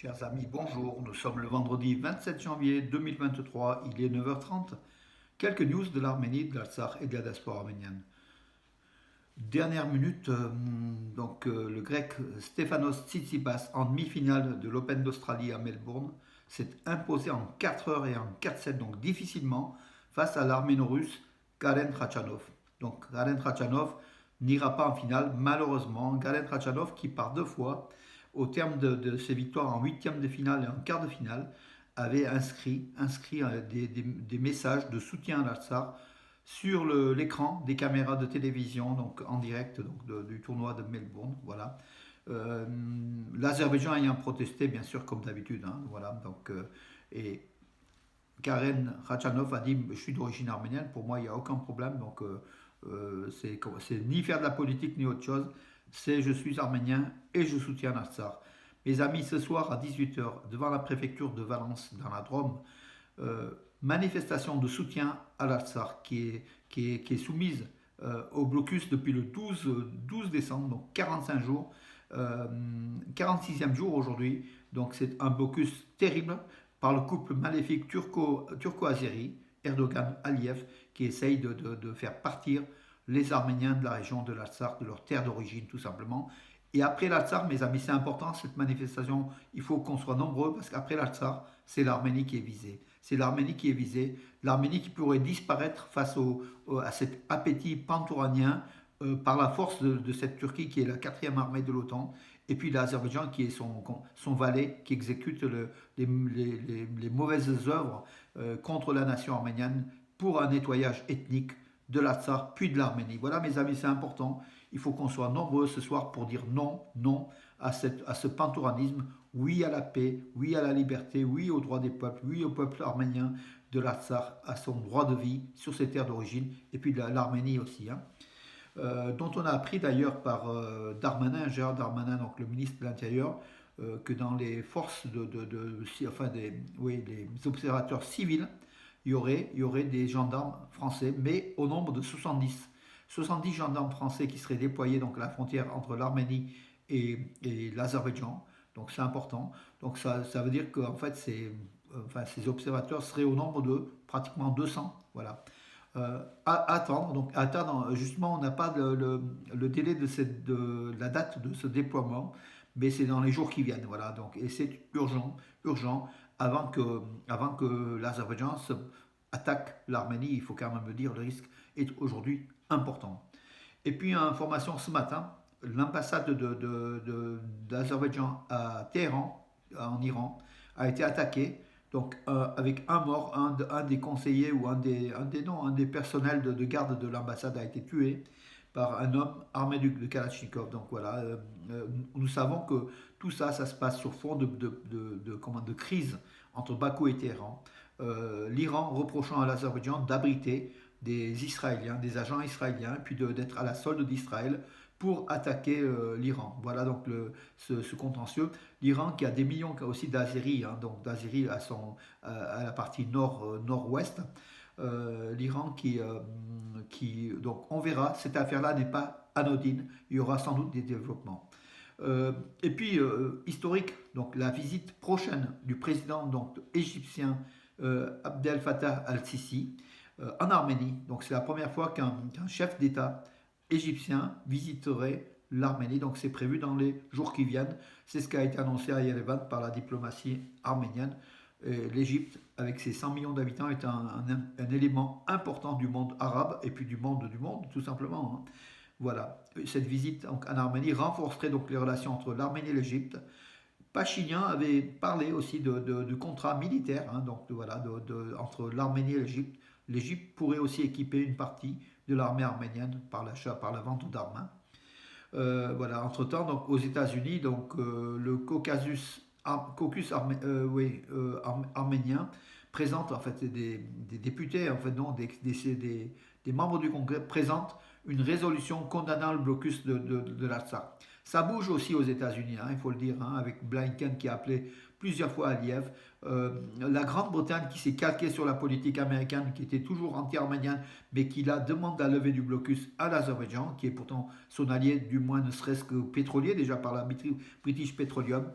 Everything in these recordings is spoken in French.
Chers amis, bonjour. Nous sommes le vendredi 27 janvier 2023, il est 9h30. Quelques news de l'Arménie, de l'Artsakh et de la diaspora arménienne. Dernière minute, le grec Stefanos Tsitsipas en demi-finale de l'Open d'Australie à Melbourne s'est imposé en 4 heures et en 4-7, donc difficilement, face à l'arméno-russe Karen Khachanov. Donc Karen Khachanov n'ira pas en finale, malheureusement. Karen Khachanov qui par deux fois, au terme de ses victoires en huitième de finale et en quart de finale, avait inscrit des messages de soutien à l'Artsakh sur l'écran des caméras de télévision, donc en direct du tournoi de Melbourne. Voilà. Euh, L'Azerbaïdjan ayant protesté, bien sûr, comme d'habitude. Hein, voilà, et Karen Khachanov a dit: je suis d'origine arménienne, pour moi il n'y a aucun problème. C'est ni faire de la politique ni autre chose. C'est je suis arménien et je soutiens l'Artsakh. Mes amis, ce soir à 18 h, devant la préfecture de Valence, dans la Drôme, euh, manifestation de soutien à l'Artsakh qui est soumise au blocus depuis le 12 décembre, donc 45 jours, 46e jour aujourd'hui. Donc c'est un blocus terrible par le couple maléfique turco-azéri, Erdogan-Aliyev, qui essaye de faire partir les Arméniens de la région de l'Artsakh, de leur terre d'origine tout simplement. Et après l'Artsakh, mes amis, c'est important cette manifestation, il faut qu'on soit nombreux parce qu'après l'Artsakh, c'est l'Arménie qui est visée. C'est l'Arménie qui est visée, l'Arménie qui pourrait disparaître face à cet appétit pantouranien par la force de cette Turquie qui est la quatrième armée de l'OTAN, et puis l'Azerbaïdjan qui est son valet, qui exécute les mauvaises œuvres contre la nation arménienne pour un nettoyage ethnique de l'Artsakh puis de l'Arménie. Voilà mes amis, c'est important. Il faut qu'on soit nombreux ce soir pour dire non, non à ce pantouranisme, oui à la paix, oui à la liberté, oui aux droits des peuples, oui au peuple arménien de l'Artsakh, à son droit de vie sur ses terres d'origine, et puis de l'Arménie aussi. Hein. Dont on a appris d'ailleurs par Darmanin, Gérard Darmanin, donc le ministre de l'Intérieur, que dans les forces les observateurs civils, il y aurait des gendarmes français, mais au nombre de 70 gendarmes français qui seraient déployés donc, à la frontière entre l'Arménie et l'Azerbaïdjan. Donc c'est important. Donc ça veut dire qu'en fait, ces observateurs seraient au nombre de pratiquement 200. Voilà. Attendre, justement, on n'a pas le délai de la date de ce déploiement, mais c'est dans les jours qui viennent. Voilà. Donc, et c'est urgent, urgent, avant que l'Azerbaïdjan attaque l'Arménie. Il faut quand même le dire, le risque est aujourd'hui important. Et puis, information ce matin, l'ambassade d'Azerbaïdjan à Téhéran, en Iran, a été attaquée. Donc, avec un mort, un des conseillers ou un des personnels de garde de l'ambassade a été tué par un homme armé de Kalachnikov. Donc voilà, nous savons que tout ça, ça se passe sur fond de crise entre Bakou et Téhéran. L'Iran reprochant à l'Azerbaïdjan d'abriter des Israéliens, des agents israéliens, puis d'être à la solde d'Israël pour attaquer l'Iran. Voilà donc ce contentieux. L'Iran qui a des millions aussi d'Azéris, hein, donc d'Azéris à la partie nord-ouest. L'Iran donc on verra, cette affaire-là n'est pas anodine, il y aura sans doute des développements. Et puis, historique, donc la visite prochaine du président donc, égyptien Abdel Fattah al-Sisi en Arménie. Donc c'est la première fois qu'un chef d'État égyptien visiterait l'Arménie. Donc c'est prévu dans les jours qui viennent. C'est ce qui a été annoncé à Yerevan par la diplomatie arménienne. L'Égypte, avec ses 100 millions d'habitants, est un élément important du monde arabe et puis du monde, tout simplement. Hein. Voilà. Cette visite donc, en Arménie renforcerait donc les relations entre l'Arménie et l'Égypte. Pachinian avait parlé aussi de contrats militaires, hein, donc voilà, entre l'Arménie et l'Égypte. L'Égypte pourrait aussi équiper une partie de l'armée arménienne par l'achat, par la vente d'armes. Hein. Voilà. Entre-temps, donc aux États-Unis, donc le caucus arménien présente en fait des députés, en fait non, des membres du Congrès présentent une résolution condamnant le blocus de l'Artsakh. Ça bouge aussi aux États-Unis, hein, il faut le dire, hein, avec Blinken qui a appelé plusieurs fois Aliyev. La Grande-Bretagne qui s'est calquée sur la politique américaine, qui était toujours anti-arménienne, mais qui la demande la levée du blocus à l'Azerbaïdjan, qui est pourtant son allié, du moins ne serait-ce que pétrolier, déjà par la British Petroleum.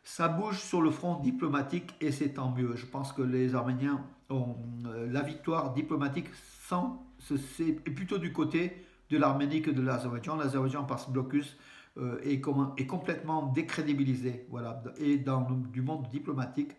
Ça bouge sur le front diplomatique et c'est tant mieux. Je pense que les Arméniens ont la victoire diplomatique c'est plutôt du côté de l'Arménie que de l'Azerbaïdjan. L'Azerbaïdjan par ce blocus est complètement décrédibilisé, voilà, et du monde diplomatique,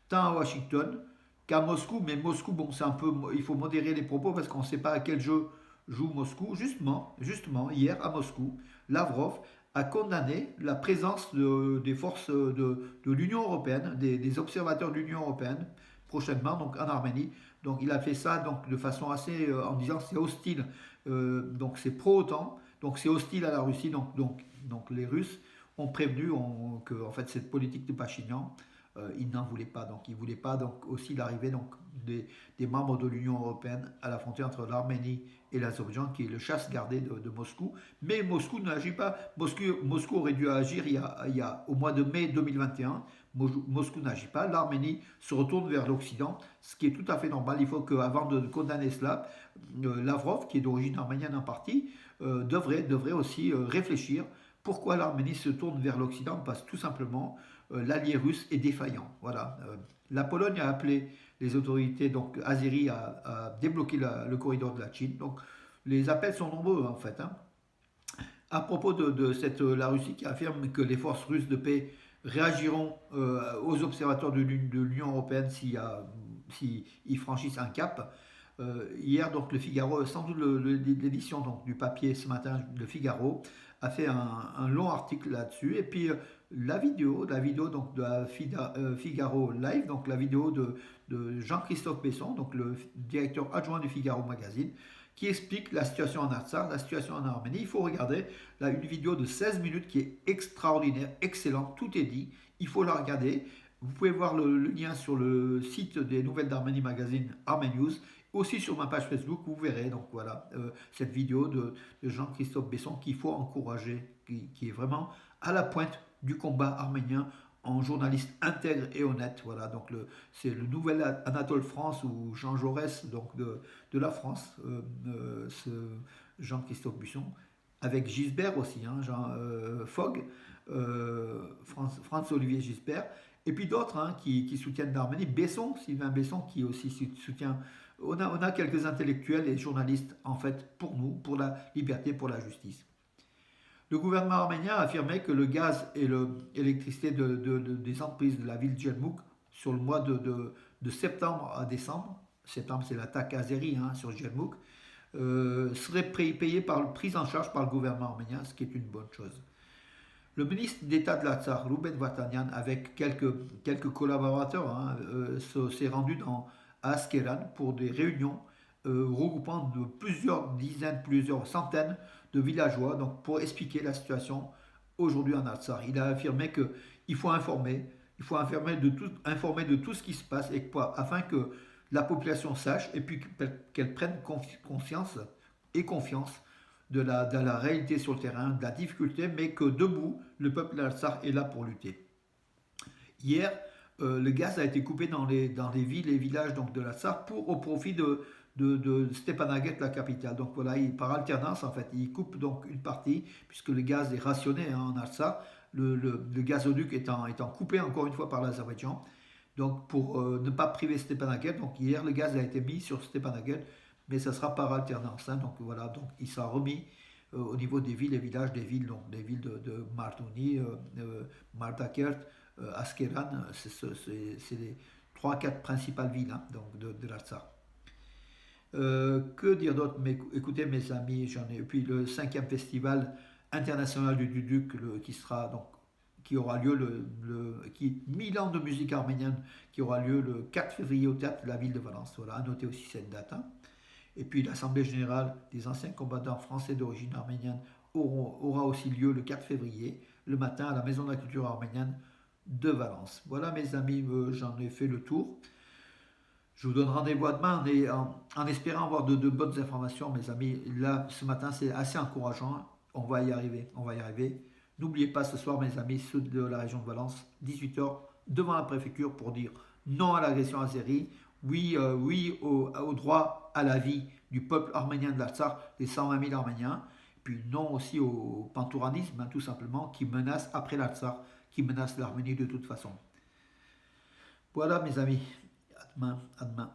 tant à Washington qu'à Moscou. Mais Moscou, bon, c'est un peu, il faut modérer les propos parce qu'on ne sait pas à quel jeu joue Moscou. Justement, hier à Moscou, Lavrov a condamné la présence des forces de l'Union européenne, des observateurs de l'Union européenne prochainement, donc en Arménie. Donc il a fait ça donc de façon assez en disant c'est hostile, donc c'est pro-OTAN, donc c'est hostile à la Russie. Donc les Russes ont prévenu que en fait cette politique de Pachinian, ils n'en voulaient pas. Donc ils ne voulaient pas donc aussi l'arrivée donc des membres de l'Union européenne à la frontière entre l'Arménie et l'Azerbaïdjan, qui est le chasse gardé de Moscou. Mais Moscou n'agit pas. Moscou aurait dû agir au mois de mai 2021. Moscou n'agit pas. L'Arménie se retourne vers l'Occident, ce qui est tout à fait normal. Il faut qu'avant de condamner cela, Lavrov, qui est d'origine arménienne en partie, devrait aussi réfléchir pourquoi l'Arménie se tourne vers l'Occident. Parce que tout simplement, l'allié russe est défaillant. Voilà. La Pologne a appelé les autorités donc azéries à débloquer le corridor de la Chine. Donc les appels sont nombreux en fait. Hein. À propos de la Russie qui affirme que les forces russes de paix réagiront aux observateurs de l'Union européenne s'ils franchissent un cap. Hier, donc le Figaro, sans doute l'édition du papier ce matin, le Figaro, a fait un long article là-dessus. Et puis la vidéo donc de la Figaro Live, donc la vidéo de Jean-Christophe Besson, donc le directeur adjoint du Figaro Magazine, qui explique la situation en Artsakh, la situation en Arménie. Il faut regarder là une vidéo de 16 minutes qui est extraordinaire, excellente, tout est dit. Il faut la regarder. Vous pouvez voir le lien sur le site des nouvelles d'Arménie Magazine, Armen News, aussi sur ma page Facebook, vous verrez donc voilà cette vidéo de Jean-Christophe Besson qu'il faut encourager, qui est vraiment à la pointe du combat arménien en journaliste intègre et honnête. Voilà, donc c'est le nouvel Anatole France ou Jean Jaurès donc de la France, ce Jean-Christophe Besson, avec Gisbert aussi, hein, Jean Fogg, Franz-Olivier Gisbert, et puis d'autres hein, qui soutiennent l'Arménie. Sylvain Besson, qui aussi soutient. On a quelques intellectuels et journalistes, en fait, pour nous, pour la liberté, pour la justice. Le gouvernement arménien a affirmé que le gaz et l'électricité des entreprises de la ville de Gelmouk, sur le mois de septembre à décembre, septembre c'est l'attaque azérie hein, sur Gelmouk, seraient pris en charge par le gouvernement arménien, ce qui est une bonne chose. Le ministre d'État de l'Artsakh, Rouben Vartanyan, avec quelques collaborateurs, hein, s'est rendu à Askeran pour des réunions regroupant de plusieurs dizaines, plusieurs centaines de villageois, donc pour expliquer la situation aujourd'hui en Artsakh. Il a affirmé qu'il faut informer de tout ce qui se passe afin que la population sache et puis qu'elle prenne conscience et confiance de la réalité sur le terrain, de la difficulté, mais que debout, le peuple d'Artsakh est là pour lutter. Hier, le gaz a été coupé dans les villes et villages donc, de l'Artsakh au profit de Stepanaguet, la capitale. Donc voilà, par alternance, en fait, il coupe donc une partie, puisque le gaz est rationné hein, en Artsakh, le gazoduc étant coupé encore une fois par l'Azerbaïdjan. Donc pour ne pas priver Stepanaguet, donc hier le gaz a été mis sur Stepanaguet, mais ça sera par alternance. Hein, donc voilà, donc il sera remis au niveau des villes et villages, des villes de Martouni, Mardakert, Askeran, c'est les 3-4 principales villes hein, donc de l'Artsakh. Que dire d'autre? Mais écoutez mes amis, j'en ai. Et puis le 5e festival international du Duduk qui aura lieu 1000 ans de musique arménienne qui aura lieu le 4 février au théâtre de la ville de Valence. Voilà, à noter aussi cette date. Hein. Et puis l'Assemblée générale des anciens combattants français d'origine arménienne aura aussi lieu le 4 février, le matin, à la Maison de la Culture arménienne de Valence. Voilà mes amis, j'en ai fait le tour. Je vous donne rendez-vous demain en espérant avoir de bonnes informations, mes amis. Là, ce matin, c'est assez encourageant. On va y arriver. N'oubliez pas ce soir, mes amis, ceux de la région de Valence, 18h, devant la préfecture pour dire non à l'agression azérie, oui au droit à la vie du peuple arménien de l'Artsakh, des 120 000 Arméniens, puis non aussi au pantouranisme, hein, tout simplement, qui menace après l'Artsakh, qui menacent l'Arménie de toute façon. Voilà mes amis, à demain, à demain.